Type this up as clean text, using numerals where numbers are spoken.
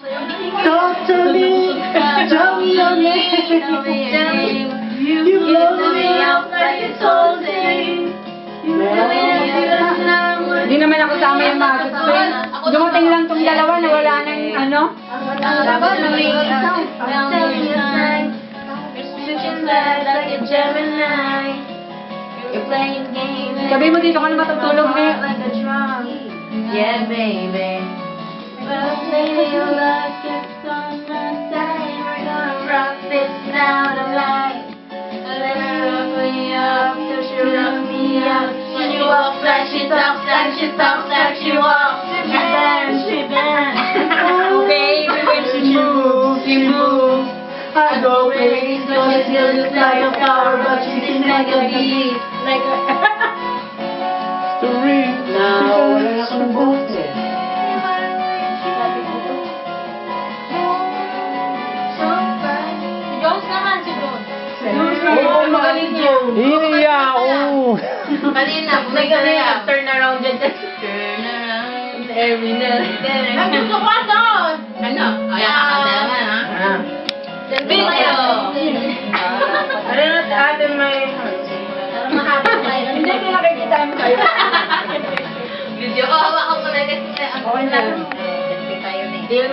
Talk to me, tell me your name. You blow me out like it's all day. Hindi naman ako sama yung mga good friend. Dumating lang tong dalawa na wala nang ano. Sabi mo dito ka na matutulog na. Yeah, baby. Well, maybe your luck gets on my side. We're gonna rock this now tonight. Let her rock me up till she rock me up. When you walk like she talks like she talks like she walks. She bends, she bends. Oh, baby, when she moves, she moves. I go crazy, so she still looks like a flower, but she sings like a bee. Like a... Now, wala na ako ng bote. Jones naman si Jones. Oo, magaling yun. Iya, oo. Kanina, may kami turn around dyan. Turn around every night. Nandito ka doon! Ano? Ay, naman, ha? Video! Ano na ate may... Hindi ko nakikita mo kayo. Video. Oh, hawak ko muna kasi. Okay na.